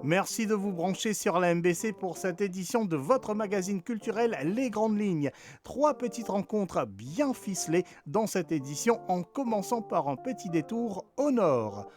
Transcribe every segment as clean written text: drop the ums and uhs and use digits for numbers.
Merci de vous brancher sur la MBC pour cette édition de votre magazine culturel Les Grandes Lignes. 3 petites rencontres bien ficelées dans cette édition en commençant par un petit détour au nord.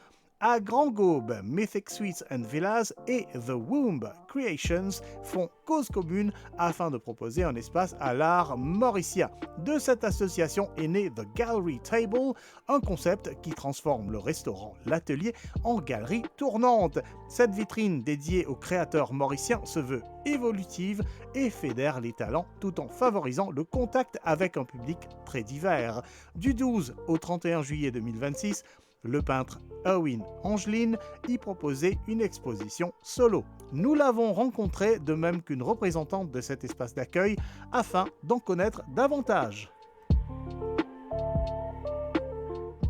À Grand Gaube, Mythic Suites and Villas et The Womb Creations font cause commune afin de proposer un espace à l'art mauricien. De cette association est né The Gallery Table, un concept qui transforme le restaurant L'Atelier en galerie tournante. Cette vitrine dédiée aux créateurs mauriciens se veut évolutive et fédère les talents tout en favorisant le contact avec un public très divers. Du 12 au 31 juillet 2026, le peintre Owen Angeline y proposait une exposition solo. Nous l'avons rencontré de même qu'une représentante de cet espace d'accueil afin d'en connaître davantage.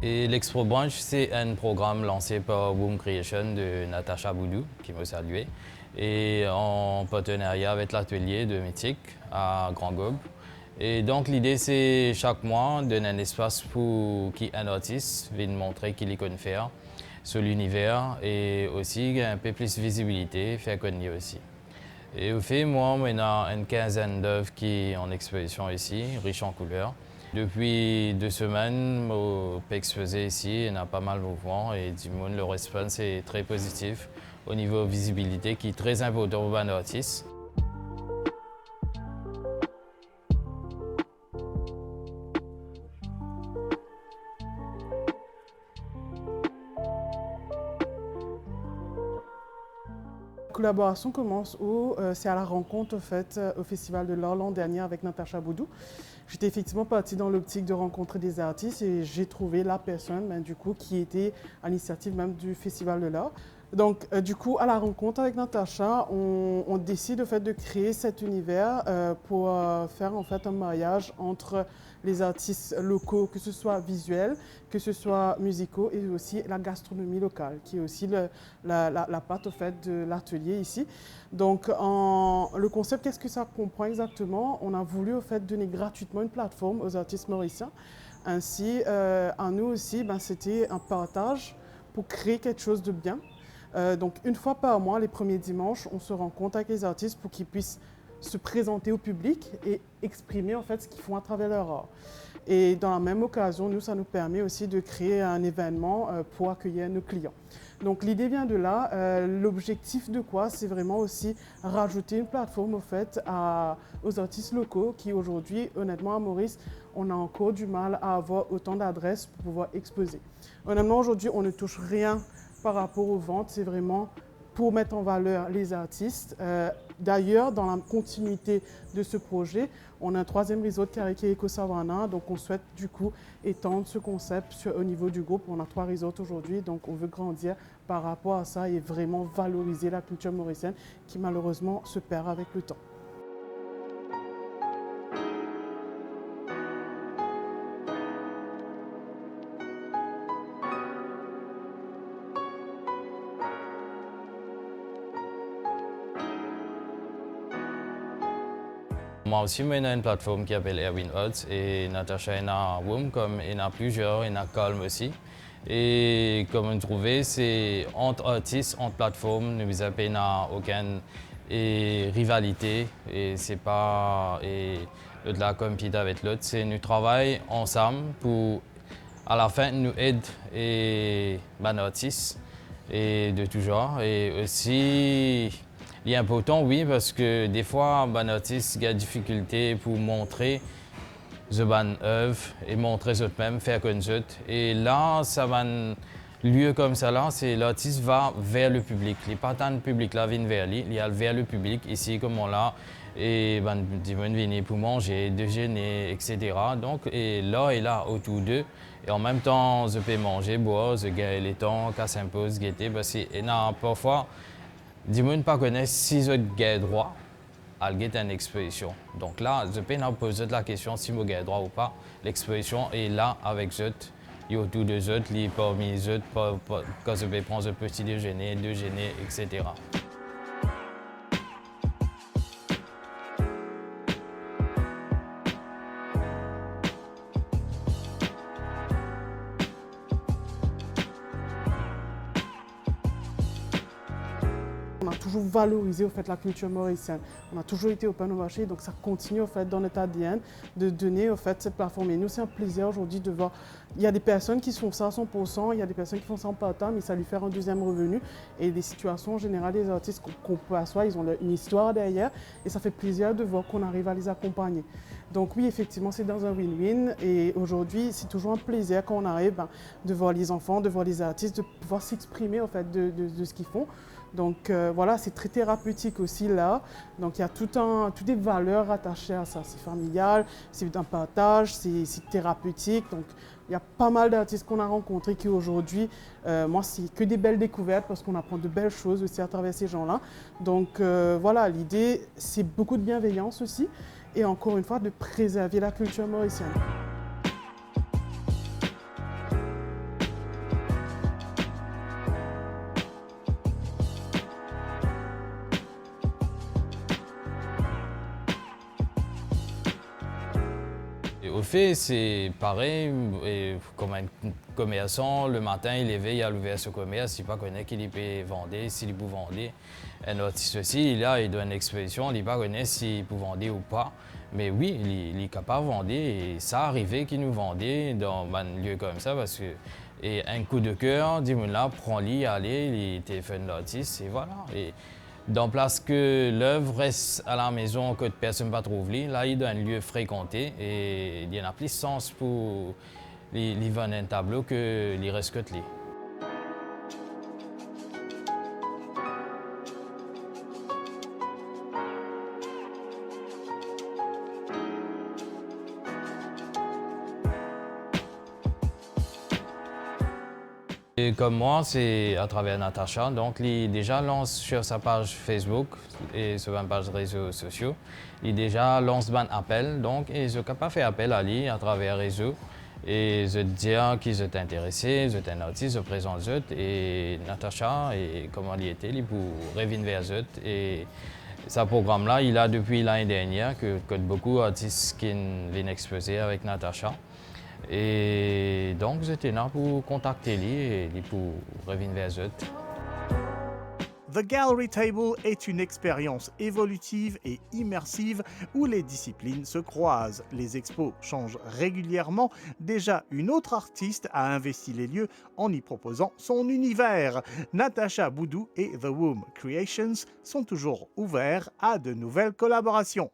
Et l'Expo Branch, c'est un programme lancé par Womb Creation de Natacha Boudou, qui me saluait, et en partenariat avec l'atelier de Mythic à Grand Gaube. Et donc l'idée c'est chaque mois donner un espace pour qu'un artiste vienne montrer qu'il y connaît faire sur l'univers et aussi un peu plus de visibilité, faire connaître aussi. Et au fait, moi, on a une quinzaine d'œuvres qui sont en exposition ici, riches en couleurs. Depuis 2 semaines, on peut exposer ici, il y a pas mal de mouvements et du monde, le response est très positif au niveau visibilité qui est très important pour un artiste. La collaboration commence où c'est à la rencontre au Festival de l'Art l'an dernier avec Natacha Boudou. J'étais effectivement partie dans l'optique de rencontrer des artistes et j'ai trouvé la personne du coup, qui était à l'initiative même du Festival de l'Art. Donc du coup, à la rencontre avec Natacha, on décide de créer cet univers pour faire en fait un mariage entre les artistes locaux, que ce soit visuels, que ce soit musicaux et aussi la gastronomie locale, qui est aussi la patte au fait de l'atelier ici. Donc le concept, qu'est-ce que ça comprend exactement? On a voulu au fait donner gratuitement une plateforme aux artistes mauriciens. Ainsi, à nous aussi, c'était un partage pour créer quelque chose de bien. Donc une fois par mois, les premiers dimanches, on se rencontre avec les artistes pour qu'ils puissent se présenter au public et exprimer en fait ce qu'ils font à travers leur art. Et dans la même occasion, nous, ça nous permet aussi de créer un événement pour accueillir nos clients. Donc l'idée vient de là. L'objectif de quoi? C'est vraiment aussi rajouter une plateforme au fait aux artistes locaux qui aujourd'hui, honnêtement à Maurice, on a encore du mal à avoir autant d'adresses pour pouvoir exposer. Honnêtement, aujourd'hui, on ne touche rien par rapport aux ventes, c'est vraiment pour mettre en valeur les artistes. D'ailleurs, dans la continuité de ce projet, on a un 3e resort Karike Eco Savannah, donc on souhaite du coup étendre ce concept au niveau du groupe. On a 3 resorts aujourd'hui, donc on veut grandir par rapport à ça et vraiment valoriser la culture mauricienne qui malheureusement se perd avec le temps. Moi aussi, j'ai une plateforme qui s'appelle Erwin Arts et Natacha en a Womb, comme il y en a plusieurs, il y en a Calm aussi. Et comme on trouvait, c'est entre artistes, entre plateformes, nous n'avons aucune rivalité et c'est pas l'autre là compétit avec l'autre. C'est nous travaillons ensemble pour à la fin nous aider et artistes et de tout genre. Et aussi il est important, oui, parce que des fois, un artiste a des difficultés pour montrer sa bonne œuvre et montrer eux-mêmes, faire comme eux. Et là, ça va un lieu comme ça, là, c'est l'artiste va vers le public. Il n'est pas tant le public là vient vers lui, il est vers le public, ici comme on l'a. Et ils vont venir pour manger, déjeuner, etc. Donc, et là, autour d'eux. Et en même temps, je peux manger, boire, je gagne le temps, qu'à s'impose, guetter. Parce que parfois, les gens ne connaissent pas si ils ont droit à une exposition. Donc là, je peux poser la question si vous avez droit ou pas. L'exposition est là avec eux. Il y a autour de eux, parmi eux, quand je peux prendre un petit déjeuner, etc. a toujours valorisé au fait, la culture mauricienne. On a toujours été open au marché, donc ça continue au fait, dans notre ADN de donner au fait, cette plateforme. Et nous, c'est un plaisir aujourd'hui de voir. Il y a des personnes qui font ça à 100%, il y a des personnes qui font ça en part-time, mais ça lui fait un deuxième revenu. Et des situations en général, des artistes qu'on peut asseoir, ils ont une histoire derrière. Et ça fait plaisir de voir qu'on arrive à les accompagner. Donc oui, effectivement, c'est dans un win-win. Et aujourd'hui, c'est toujours un plaisir quand on arrive de voir les enfants, de voir les artistes, de pouvoir s'exprimer en fait, de ce qu'ils font. Donc voilà, c'est très thérapeutique aussi là. Donc il y a toutes des valeurs attachées à ça. C'est familial, c'est un partage, c'est thérapeutique. Donc il y a pas mal d'artistes qu'on a rencontrés qui aujourd'hui, moi c'est que des belles découvertes parce qu'on apprend de belles choses aussi à travers ces gens-là. Donc voilà, l'idée c'est beaucoup de bienveillance aussi et encore une fois de préserver la culture mauricienne. Au fait, c'est pareil, et comme un commerçant, le matin, il éveille à l'ouvrir ce commerce, il ne connaît qu'il peut vendre, s'il peut vendre. Un artiste aussi, il doit une exposition, il ne connaît s'il peut vendre ou pas. Mais oui, il est capable de vendre et ça arrive qu'il nous vendait dans un lieu comme ça parce que et un coup de cœur, dis-moi prends-le, allez, il téléphone l'artiste et voilà. Dans place que l'œuvre reste à la maison, que personne ne va trouver, là, il doit un lieu fréquenté et il y en a plus de sens pour les vendre un tableau que les reste que les. Et comme moi, c'est à travers Natacha. Donc, il déjà lance sur sa page Facebook et sur une page réseaux sociaux. Il déjà lance un appel. Donc, et je peux faire appel à lui à travers les réseaux. Et je dis qu'ils sont intéressés, je suis un artiste, je présente eux. Et Natacha, et comment il était, il pour revenir vers eux. Et ce programme-là, il a depuis l'année dernière que beaucoup d'artistes qui viennent exposer avec Natacha. Et donc, j'étais là pour contacter lui et pour revenir vers eux. The Gallery Table est une expérience évolutive et immersive où les disciplines se croisent. Les expos changent régulièrement. Déjà, une autre artiste a investi les lieux en y proposant son univers. Natacha Boudou et The Womb Creations sont toujours ouverts à de nouvelles collaborations.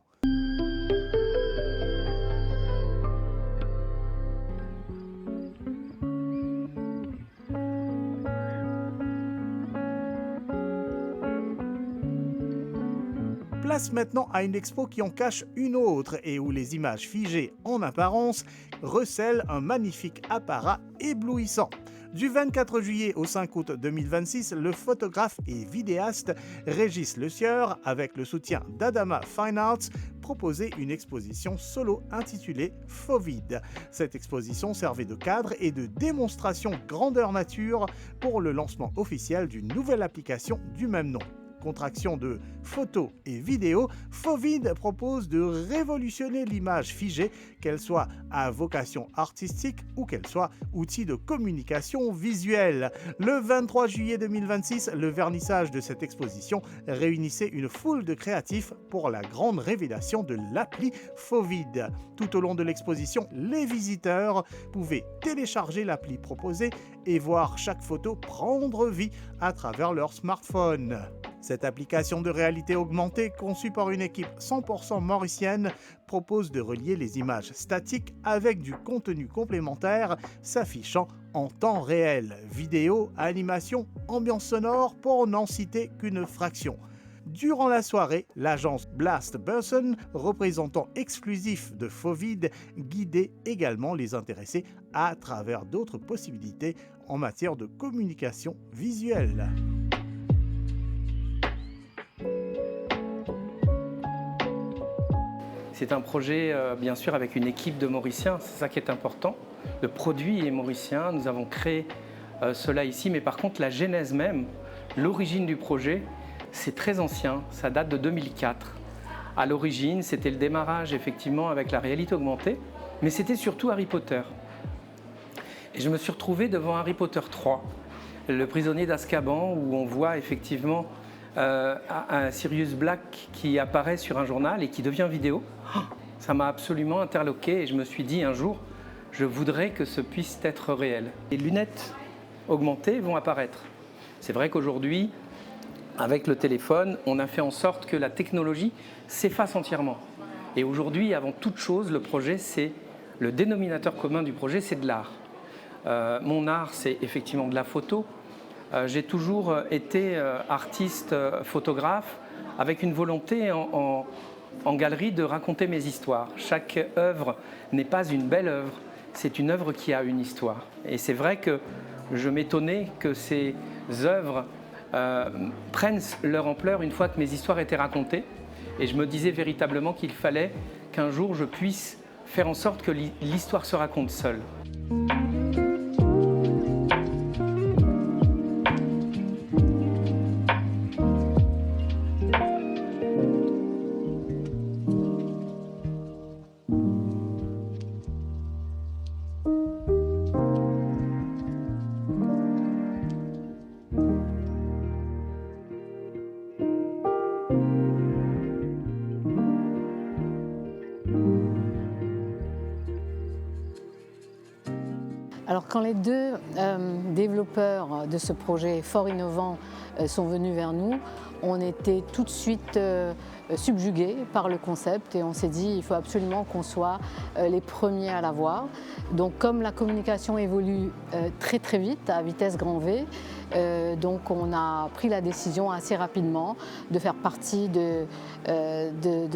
Place maintenant à une expo qui en cache une autre et où les images figées en apparence recèlent un magnifique apparat éblouissant. Du 24 juillet au 5 août 2026, le photographe et vidéaste Régis Le Sieur, avec le soutien d'Adama Fine Arts, proposait une exposition solo intitulée Fovid. Cette exposition servait de cadre et de démonstration grandeur nature pour le lancement officiel d'une nouvelle application du même nom. Contraction de photos et vidéos, Fovid propose de révolutionner l'image figée, qu'elle soit à vocation artistique ou qu'elle soit outil de communication visuelle. Le 23 juillet 2026, le vernissage de cette exposition réunissait une foule de créatifs pour la grande révélation de l'appli Fovid. Tout au long de l'exposition, les visiteurs pouvaient télécharger l'appli proposée et voir chaque photo prendre vie à travers leur smartphone. Cette application de réalité augmentée, conçue par une équipe 100% mauricienne, propose de relier les images statiques avec du contenu complémentaire s'affichant en temps réel. Vidéo, animation, ambiance sonore, pour n'en citer qu'une fraction. Durant la soirée, l'agence Blast Burson, représentant exclusif de Fovid, guidait également les intéressés à travers d'autres possibilités en matière de communication visuelle. C'est un projet, bien sûr, avec une équipe de Mauriciens, c'est ça qui est important. Le produit est mauricien, nous avons créé cela ici, mais par contre, la genèse même, l'origine du projet, c'est très ancien, ça date de 2004. À l'origine, c'était le démarrage, effectivement, avec la réalité augmentée, mais c'était surtout Harry Potter. Et je me suis retrouvé devant Harry Potter 3, le prisonnier d'Azkaban, où on voit effectivement un Sirius Black qui apparaît sur un journal et qui devient vidéo. Ça m'a absolument interloqué et je me suis dit un jour, je voudrais que ce puisse être réel. Les lunettes augmentées vont apparaître. C'est vrai qu'aujourd'hui, avec le téléphone, on a fait en sorte que la technologie s'efface entièrement. Et aujourd'hui, avant toute chose, le dénominateur commun du projet, c'est de l'art. Mon art, c'est effectivement de la photo. J'ai toujours été artiste, photographe, avec une volonté en galerie de raconter mes histoires. Chaque œuvre n'est pas une belle œuvre, c'est une œuvre qui a une histoire. Et c'est vrai que je m'étonnais que ces œuvres prennent leur ampleur une fois que mes histoires étaient racontées. Et je me disais véritablement qu'il fallait qu'un jour je puisse faire en sorte que l'histoire se raconte seule. Alors quand les deux développeurs de ce projet fort innovant sont venus vers nous, on était tout de suite subjugués par le concept et on s'est dit il faut absolument qu'on soit les premiers à l'avoir. Donc comme la communication évolue très très vite, à vitesse grand V, donc on a pris la décision assez rapidement de faire partie de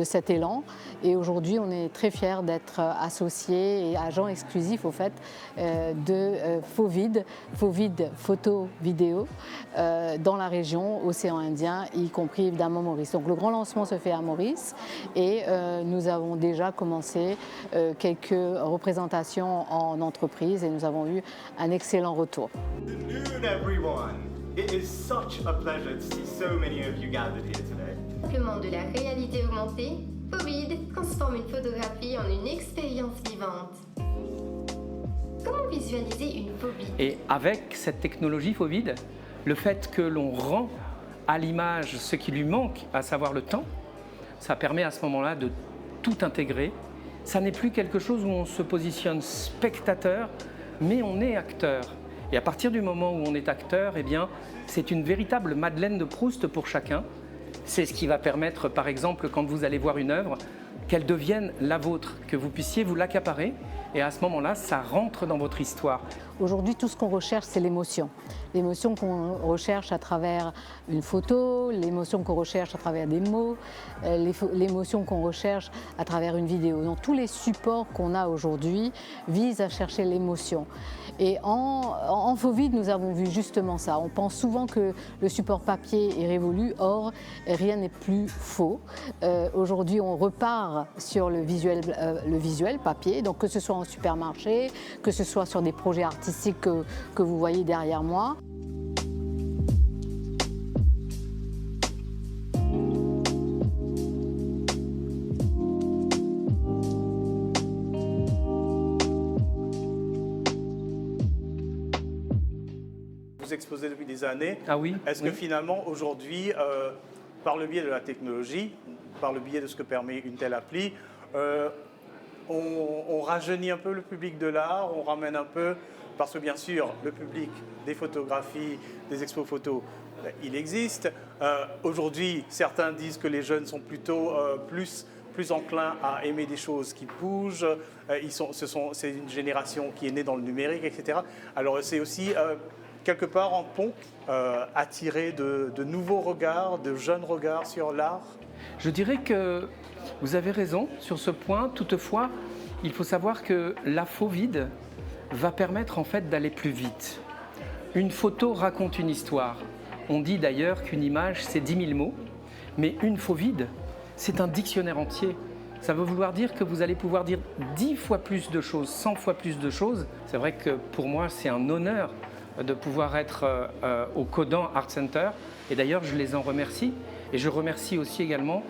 cet élan. Et aujourd'hui, on est très fiers d'être associés et agents exclusifs au fait de FOVID Photo Vidéo dans la région océan Indien, y compris évidemment Maurice. Donc le grand lancement se fait à Maurice et nous avons déjà commencé quelques représentations en entreprise et nous avons eu un excellent retour. Good noon, everyone. It is such a pleasure to see so many of you gathered here today. Simplement de la réalité augmentée, FOVID transforme une photographie en une expérience vivante. Comment visualiser une FOVID? Et avec cette technologie FOVID, le fait que l'on rend à l'image ce qui lui manque, à savoir le temps, ça permet à ce moment-là de tout intégrer. Ça n'est plus quelque chose où on se positionne spectateur, mais on est acteur. Et à partir du moment où on est acteur, eh bien, c'est une véritable Madeleine de Proust pour chacun. C'est ce qui va permettre, par exemple, quand vous allez voir une œuvre, qu'elle devienne la vôtre, que vous puissiez vous l'accaparer. Et à ce moment-là, ça rentre dans votre histoire. Aujourd'hui, tout ce qu'on recherche, c'est l'émotion. L'émotion qu'on recherche à travers une photo, l'émotion qu'on recherche à travers des mots, l'émotion qu'on recherche à travers une vidéo. Donc tous les supports qu'on a aujourd'hui visent à chercher l'émotion. Et en FOVID, nous avons vu justement ça. On pense souvent que le support papier est révolu, or rien n'est plus faux. Aujourd'hui, on repart sur le visuel papier, donc que ce soit en supermarché, que ce soit sur des projets artistiques que vous voyez derrière moi. Vous exposez depuis des années. Ah oui. Est-ce que finalement, aujourd'hui, par le biais de la technologie, par le biais de ce que permet une telle appli, on rajeunit un peu le public de l'art, on ramène un peu, parce que bien sûr, le public des photographies, des expos photos, il existe. Aujourd'hui, certains disent que les jeunes sont plutôt plus enclins à aimer des choses qui bougent. C'est une génération qui est née dans le numérique, etc. Alors c'est aussi quelque part en pont attirer de nouveaux regards, de jeunes regards sur l'art. Je dirais que vous avez raison sur ce point. Toutefois, il faut savoir que la FOVID va permettre en fait d'aller plus vite. Une photo raconte une histoire. On dit d'ailleurs qu'une image, c'est 10 000 mots, mais une FOVID, c'est un dictionnaire entier. Ça veut vouloir dire que vous allez pouvoir dire 10 fois plus de choses, 100 fois plus de choses. C'est vrai que pour moi, c'est un honneur de pouvoir être au Codan Art Center. Et d'ailleurs, je les en remercie. Et je remercie aussi également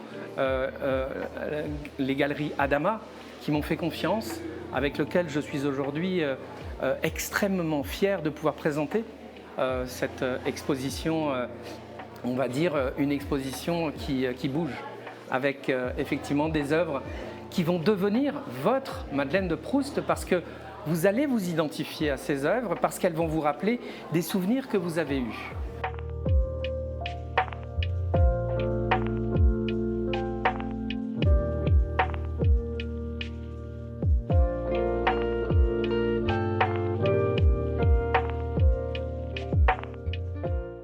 les galeries Adama qui m'ont fait confiance, avec lesquelles je suis aujourd'hui extrêmement fier de pouvoir présenter cette exposition on va dire, une exposition qui bouge, avec effectivement des œuvres qui vont devenir votre Madeleine de Proust, parce que vous allez vous identifier à ces œuvres, parce qu'elles vont vous rappeler des souvenirs que vous avez eus.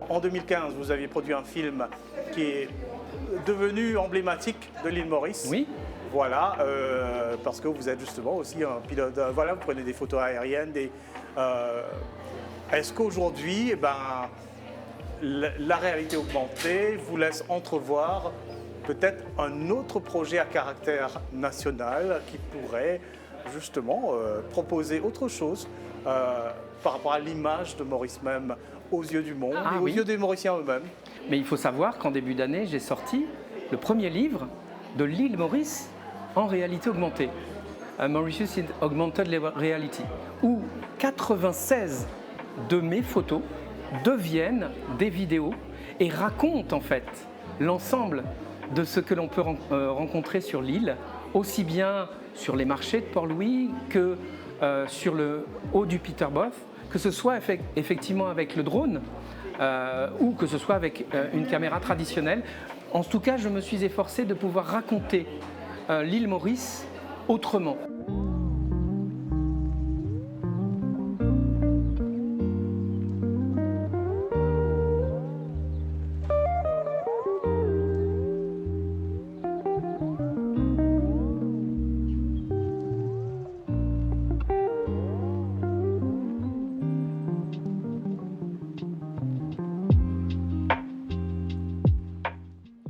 En 2015, vous aviez produit un film qui est devenu emblématique de l'île Maurice. Oui. Voilà, parce que vous êtes justement aussi un pilote. Voilà, vous prenez des photos aériennes. Est-ce qu'aujourd'hui, la réalité augmentée vous laisse entrevoir peut-être un autre projet à caractère national qui pourrait justement proposer autre chose par rapport à l'image de Maurice même aux yeux du monde et aux yeux des Mauriciens eux-mêmes? Mais il faut savoir qu'en début d'année, j'ai sorti le premier livre de l'île Maurice en réalité augmentée, Mauritius in Augmented Reality, où 96 de mes photos deviennent des vidéos et racontent en fait l'ensemble de ce que l'on peut rencontrer sur l'île, aussi bien sur les marchés de Port-Louis que sur le haut du Peterboth, que ce soit effectivement avec le drone ou que ce soit avec une caméra traditionnelle. En tout cas, je me suis efforcé de pouvoir raconter l'île Maurice autrement.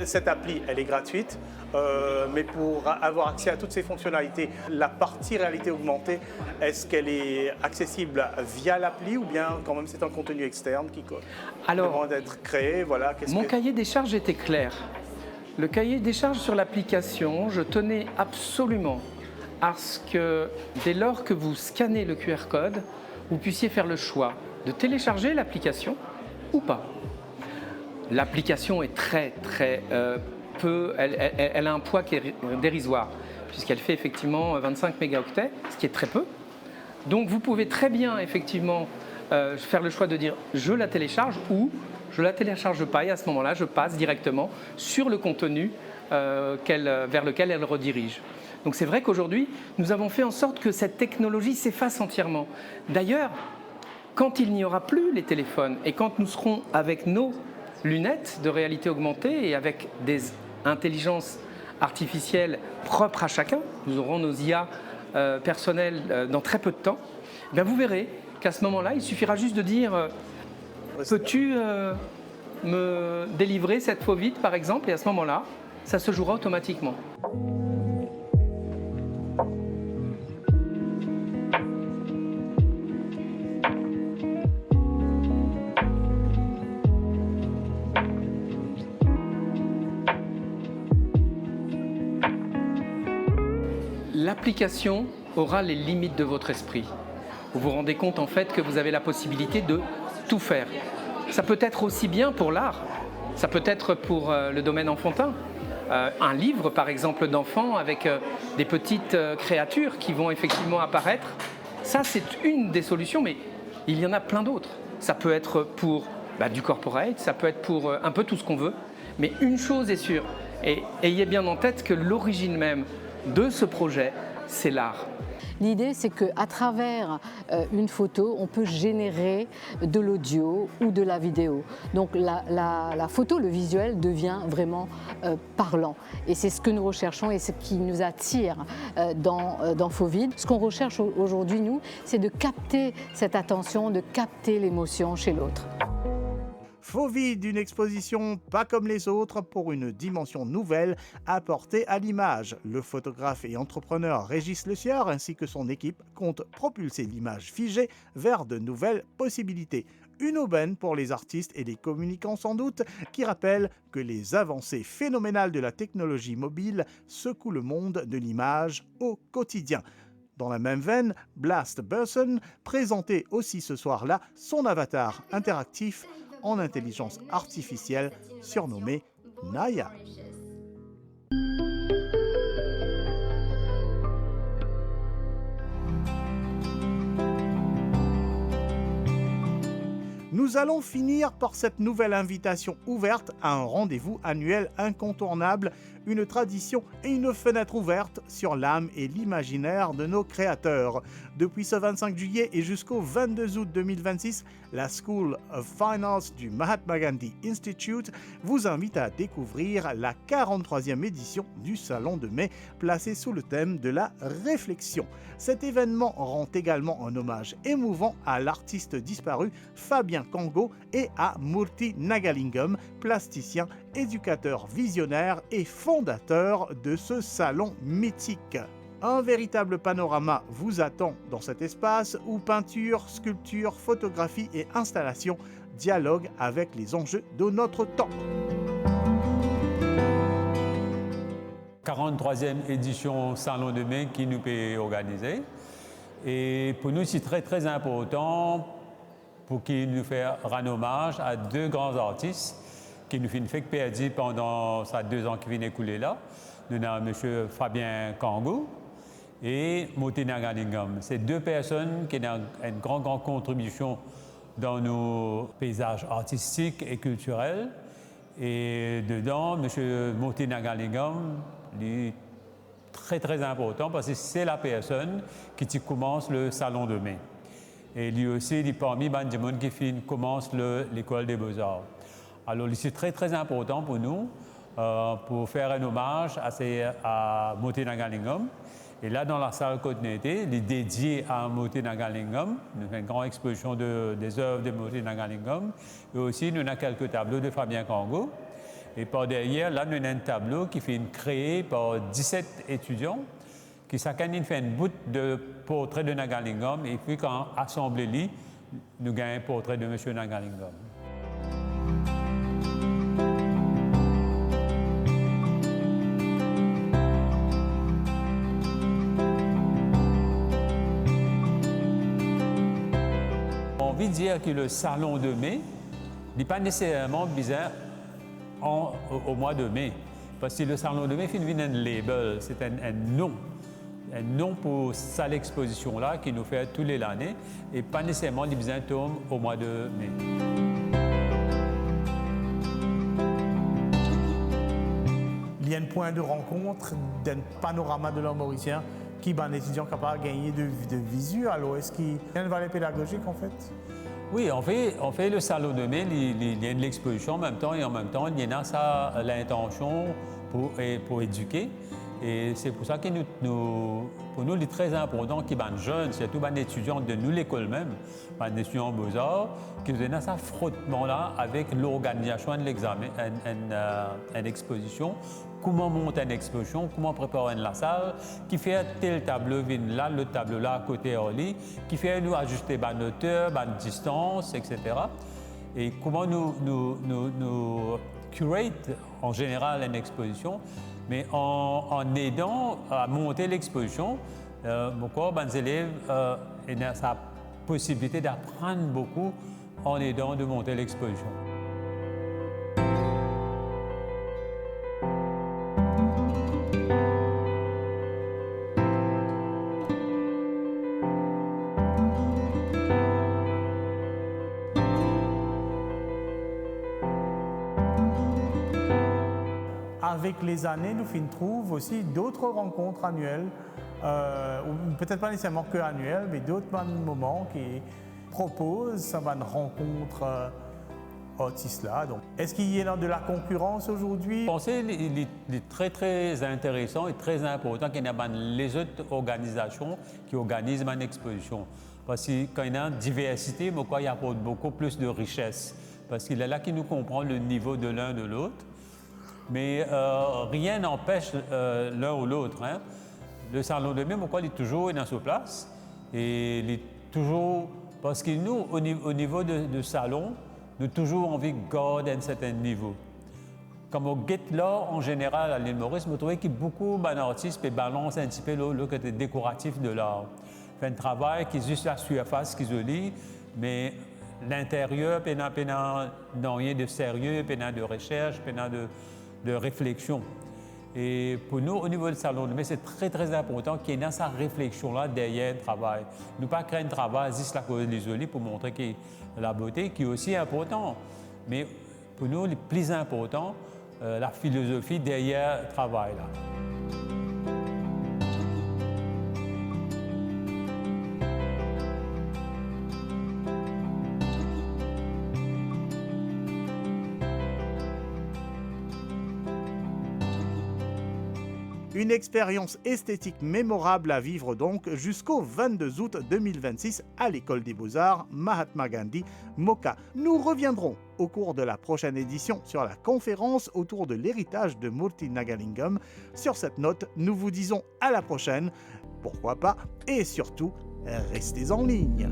Cette appli, elle est gratuite, mais pour avoir accès à toutes ces fonctionnalités, la partie réalité augmentée, est-ce qu'elle est accessible via l'appli ou bien quand même c'est un contenu externe qui demande d'être créé? Voilà, mon cahier des charges était clair. Le cahier des charges sur l'application, je tenais absolument à ce que dès lors que vous scannez le QR code, vous puissiez faire le choix de télécharger l'application ou pas. L'application est très peu, elle a un poids qui est dérisoire, puisqu'elle fait effectivement 25 mégaoctets, ce qui est très peu. Donc vous pouvez très bien effectivement faire le choix de dire je la télécharge ou je la télécharge pas, et à ce moment-là je passe directement sur le contenu vers lequel elle redirige. Donc c'est vrai qu'aujourd'hui nous avons fait en sorte que cette technologie s'efface entièrement. D'ailleurs, quand il n'y aura plus les téléphones et quand nous serons avec nos lunettes de réalité augmentée et avec des intelligences artificielles propres à chacun, nous aurons nos IA personnelles dans très peu de temps, bien vous verrez qu'à ce moment-là, il suffira juste de dire peux-tu me délivrer cette faux vide par exemple, et à ce moment-là, ça se jouera automatiquement. L'application aura les limites de votre esprit. Vous vous rendez compte en fait que vous avez la possibilité de tout faire. Ça peut être aussi bien pour l'art, ça peut être pour le domaine enfantin. Un livre par exemple d'enfants avec des petites créatures qui vont effectivement apparaître. Ça c'est une des solutions, mais il y en a plein d'autres. Ça peut être pour du corporate, ça peut être pour un peu tout ce qu'on veut. Mais une chose est sûre, et ayez bien en tête que l'origine même de ce projet, c'est l'art. L'idée, c'est qu'à travers une photo, on peut générer de l'audio ou de la vidéo. Donc la photo, le visuel devient vraiment parlant. Et c'est ce que nous recherchons et ce qui nous attire dans Faux Vide. Ce qu'on recherche aujourd'hui, nous, c'est de capter cette attention, de capter l'émotion chez l'autre. Faux Vide, une exposition pas comme les autres pour une dimension nouvelle apportée à l'image. Le photographe et entrepreneur Régis Le Sieur ainsi que son équipe comptent propulser l'image figée vers de nouvelles possibilités. Une aubaine pour les artistes et les communicants sans doute, qui rappellent que les avancées phénoménales de la technologie mobile secouent le monde de l'image au quotidien. Dans la même veine, Blast Burson présentait aussi ce soir-là son avatar interactif en intelligence artificielle surnommée Naya. Nous allons finir par cette nouvelle invitation ouverte à un rendez-vous annuel incontournable, une tradition et une fenêtre ouverte sur l'âme et l'imaginaire de nos créateurs. Depuis ce 25 juillet et jusqu'au 22 août 2026, la School of Fine Arts du Mahatma Gandhi Institute vous invite à découvrir la 43e édition du Salon de mai, placée sous le thème de la réflexion. Cet événement rend également un hommage émouvant à l'artiste disparu Fabien Congo et à Murthy Nagalingam, plasticien, éducateur visionnaire et fondateur de ce salon mythique. Un véritable panorama vous attend dans cet espace où peinture, sculpture, photographie et installation dialoguent avec les enjeux de notre temps. 43e édition Salon de mai qui nous peut organiser. Et pour nous, c'est très important pour qu'il nous fasse rendre hommage à deux grands artistes qui nous fait perdre pendant ces 2 ans qui viennent écouler là. Nous avons M. Fabien Congo et Murthy Nagalingam. C'est 2 personnes qui ont une grande contribution dans nos paysages artistiques et culturels. Et dedans, M. Murthy Nagalingam est très important parce que c'est la personne qui commence le Salon de mai. Et lui aussi, il est parmi les gens qui commence l'école des beaux-arts. Alors, c'est très important pour nous pour faire un hommage à Murthy Nagalingam. Et là, dans la salle Côte-Nété, il est dédié à Murthy Nagalingam. Nous avons une grande exposition des œuvres de Murthy Nagalingam. Et aussi, nous avons quelques tableaux de Fabien Congo. Et par derrière, là, nous avons un tableau qui est créé par 17 étudiants qui chacun fait un bout de portrait de Nagalingam. Et puis, quand assemblé, nous avons un portrait de M. Nagalingam. J'ai envie de dire que le Salon de mai n'est pas nécessairement bizarre au mois de mai. Parce que le Salon de mai est un label, c'est un nom pour cette exposition-là qui nous fait tous les années et pas nécessairement les bizarres tombent au mois de mai. Il y a un point de rencontre d'un panorama de l'art mauricien qui est un étudiant capable de gagner de visu. Alors, est-ce qu'il y a une valeur pédagogique en fait? Oui, on fait le Salon de mai, il y a de l'exposition en même temps et en même temps, il y a ça l'intention pour éduquer. Et c'est pour ça que pour nous, il est très important qu'il y ait des jeunes, surtout des étudiants de nous, l'école même, des étudiants en beaux-arts, qui ont ce frottement-là avec l'organisation de l'examen, une exposition, comment monter une exposition, comment préparer la salle, qui fait tel tableau vient là, le tableau là à côté en lit, qui fait nous ajuster la hauteur, la distance, etc. Et comment nous curate en général une exposition, mais en aidant à monter l'exposition, les élèves ont la possibilité d'apprendre beaucoup en aidant de monter l'exposition. Avec les années, nous trouvons aussi d'autres rencontres annuelles, ou peut-être pas nécessairement que annuelles, mais d'autres moments qui proposent cette rencontre artiste-là. Est-ce qu'il y a de la concurrence aujourd'hui? Je pense qu'il est très intéressant et très important qu'il y ait les autres organisations qui organisent une exposition. Parce que quand il y a une diversité, il apporte beaucoup plus de richesse. Parce qu'il est là qui nous comprend le niveau de l'un de l'autre. Mais rien n'empêche l'un ou l'autre. Hein. Le Salon de mai, il est toujours dans sa place. Et il est toujours... Parce que nous, au niveau de salon, nous avons toujours envie de garder un certain niveau. Comme au Get l'art, en général, à l'île Maurice, je trouve qu'il y a beaucoup d'artistes qui balancent un petit peu le côté décoratif de l'art. Fait un travail qui est juste la surface, qui est joli, mais l'intérieur, il n'y a rien de sérieux, il n'y a de recherche, il n'y a de réflexion. Et pour nous, au niveau du salon de mai, c'est très important qu'il y ait sa réflexion-là derrière le travail. Nous pas créer un travail juste la cause isolée pour montrer que la beauté qui est aussi important. Mais pour nous, le plus important, la philosophie derrière le travail. Là. Une expérience esthétique mémorable à vivre donc jusqu'au 22 août 2026 à l'École des Beaux-Arts Mahatma Gandhi, Moka. Nous reviendrons au cours de la prochaine édition sur la conférence autour de l'héritage de Murthy Nagalingam. Sur cette note, nous vous disons à la prochaine, pourquoi pas, et surtout, restez en ligne.